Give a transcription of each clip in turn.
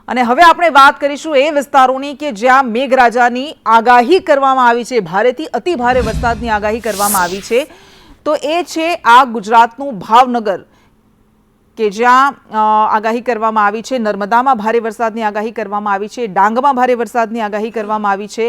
અને હવે આપણે વાત કરીશું એ વિસ્તારોની કે જ્યાં મેઘરાજાની આગાહી કરવામાં આવી છે, ભારેથી અતિ ભારે વરસાદની આગાહી કરવામાં આવી છે। તો એ છે આ ગુજરાતનું ભાવનગર કે જ્યાં આગાહી કરવામાં આવી છે। નર્મદામાં ભારે વરસાદની આગાહી કરવામાં આવી છે, ડાંગમાં ભારે વરસાદની આગાહી કરવામાં આવી છે,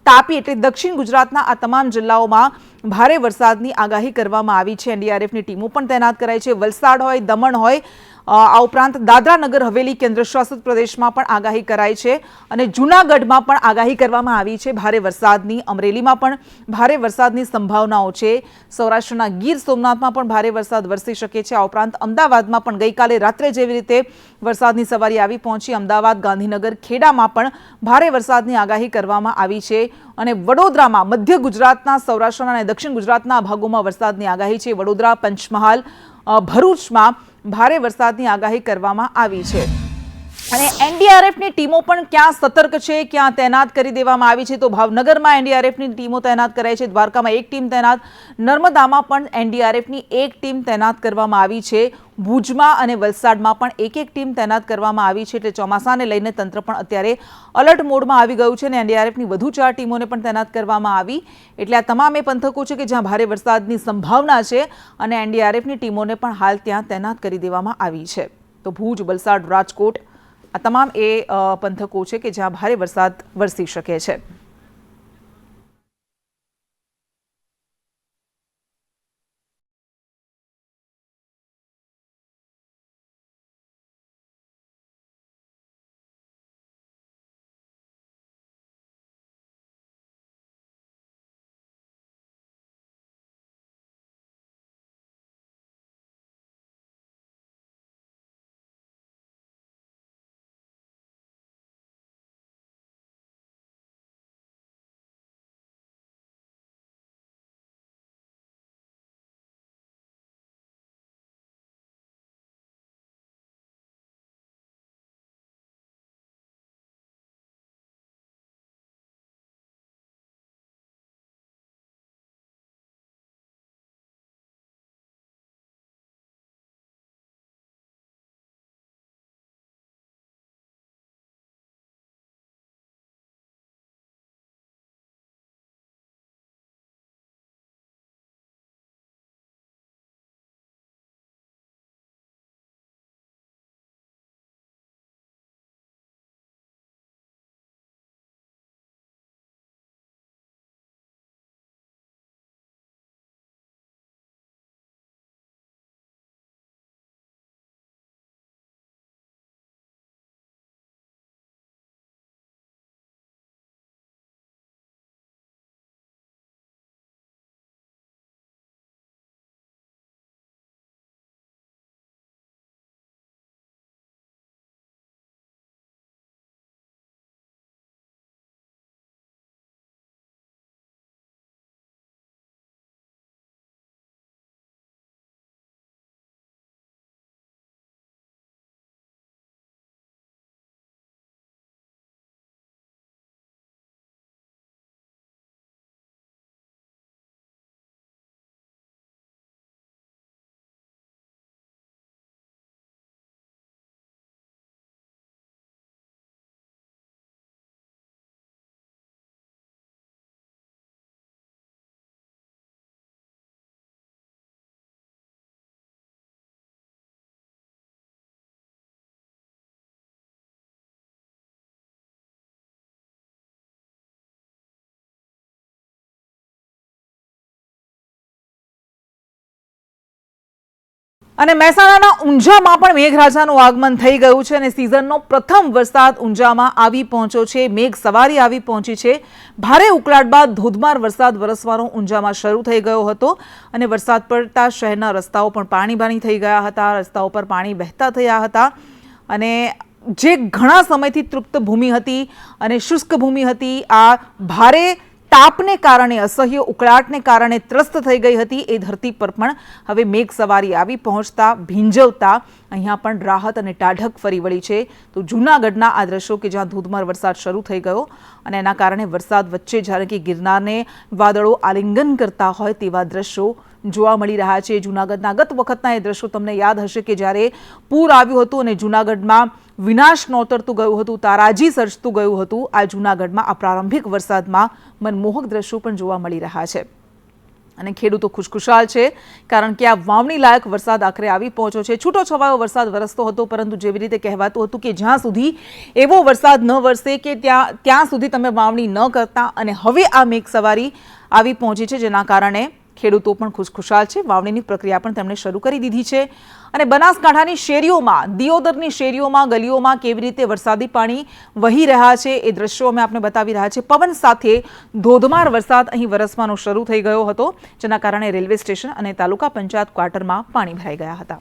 તાપી એટલે દક્ષિણ ગુજરાતના આ તમામ જિલ્લાઓમાં ભારે વરસાદની આગાહી કરવામાં આવી છે। એનડીઆરએફની ટીમો પણ તૈનાત કરાઈ છે। વલસાડ હોય, દમણ હોય, આ ઉપરાંત દાદરા નગર હવેલી કેન્દ્રશાસિત પ્રદેશમાં પણ આગાહી કરાઈ છે અને જૂનાગઢમાં પણ આગાહી કરવામાં આવી છે ભારે વરસાદની। અમરેલીમાં પણ ભારે વરસાદની સંભાવનાઓ છે। સૌરાષ્ટ્રના ગીર સોમનાથમાં પણ ભારે વરસાદ વરસી શકે છે। આ ઉપરાંત અમદાવાદમાં પણ ગઈકાલે રાત્રે જેવી રીતે વરસાદની સવારી આવી પહોંચી, અમદાવાદ, ગાંધીનગર, ખેડામાં પણ ભારે વરસાદની આગાહી કરવામાં આવી છે અને વડોદરામાં મધ્ય ગુજરાતના, સૌરાષ્ટ્રના અને દક્ષિણ ગુજરાતના ભાગોમાં વરસાદની આગાહી છે। વડોદરા, પંચમહાલ, ભરૂચમાં ભારે વરસાદની આગાહી કરવામાં આવી છે અને એનડીઆરએફની ટીમો પણ ક્યાં સતર્ક છે, ક્યાં તૈનાત કરી દેવામાં આવી છે। તો ભાવનગરમાં એનડીઆરએફની ટીમો તૈનાત કરાઈ છે, દ્વારકામાં એક ટીમ તૈનાત, નર્મદામાં પણ એનડીઆરએફની એક ટીમ તૈનાત કરવામાં આવી છે, ભુજમાં અને વલસાડમાં પણ એક ટીમ તૈનાત કરવામાં આવી છે। એટલે ચોમાસાને લઈને તંત્ર પણ અત્યારે અલર્ટ મોડમાં આવી ગયું છે અને એનડીઆરએફની વધુ 4 ટીમોને પણ તૈનાત કરવામાં આવી। એટલે આ તમામ એ પંથકો છે કે જ્યાં ભારે વરસાદની સંભાવના છે અને એનડીઆરએફની ટીમોને પણ હાલ ત્યાં તૈનાત કરી દેવામાં આવી છે। તો ભુજ, વલસાડ, રાજકોટ આ તમામ એ પંથકો છે કે જ્યાં ભારે વરસાદ વરસી શકે છે। અને મહેસાણાના ઊંઝામાં પણ મેઘરાજાનું આગમન થઈ ગયું છે અને સિઝનનો પ્રથમ વરસાદ ઊંઝામાં આવી પહોંચ્યો છે। મેઘ સવારી આવી પહોંચી છે। ભારે ઉકળાટ બાદ ધોધમાર વરસાદ વરસવાનો ઊંઝામાં શરૂ થઈ ગયો હતો અને વરસાદ પડતા શહેરના રસ્તાઓ પણ પાણી થઈ ગયા હતા, રસ્તાઓ પર પાણી વહેતા થયા હતા અને જે ઘણા સમયથી તૃપ્ત ભૂમિ હતી અને શુષ્ક ભૂમિ હતી, આ ભારે તાપને કારણે, અસહ્ય ઉકળાટને કારણે ત્રસ્ત થઈ ગઈ હતી। એ ધરતી પર પણ હવે મેઘ સવારી આવી પહોંચતા, ભીંજવતા અહીંયા પણ રાહત અને ટાઢક ફરી વળી છે। તો જૂનાગઢના આ દ્રશ્યો કે જ્યાં ધોધમાર વરસાદ શરૂ થઈ ગયો અને એના કારણે વરસાદ વચ્ચે જ્યારે કે ગિરનારને વાદળો આલિંગન કરતા હોય તેવા દ્રશ્યો જોવા મળી રહ્યા છે। જૂનાગઢના ગત વખતના એ દ્રશ્યો તમને યાદ હશે કે જ્યારે પૂર આવ્યું હતું અને જૂનાગઢમાં વિનાશ નોતરતું ગયું હતું, તારાજી સર્જતું ગયું હતું, આ જૂનાગઢમાં આ પ્રારંભિક વરસાદમાં મનમોહક દ્રશ્યો પણ જોવા મળી રહ્યા છે અને ખેડૂતો ખુશખુશાલ છે કારણ કે આ વાવણી લાયક વરસાદ આખરે આવી પહોંચ્યો છે। છૂટો છવાયો વરસાદ વરસતો હતો, પરંતુ જેવી રીતે કહેવાતું હતું કે જ્યાં સુધી એવો વરસાદ ન વરસે કે ત્યાં સુધી તમે વાવણી ન કરતા, અને હવે આ મેઘસવારી આવી પહોંચી છે, જેના કારણે ખેડૂતો પણ ખુશખુશાલ છે। વાવણીની પ્રક્રિયા પણ તેમણે શરૂ કરી દીધી છે અને બનાસકાંઠાની શેરીઓમાં, દિયોદરની શેરીઓમાં, ગલીઓમાં કેવી રીતે વરસાદી પાણી વહી રહ્યા છે એ દ્રશ્યો અમે આપને બતાવી રહ્યા છે। પવન સાથે ધોધમાર વરસાદ અહીં વરસવાનો શરૂ થઈ ગયો હતો, જેના કારણે રેલવે સ્ટેશન અને તાલુકા પંચાયત ક્વાર્ટરમાં પાણી ભરાઈ ગયા હતા।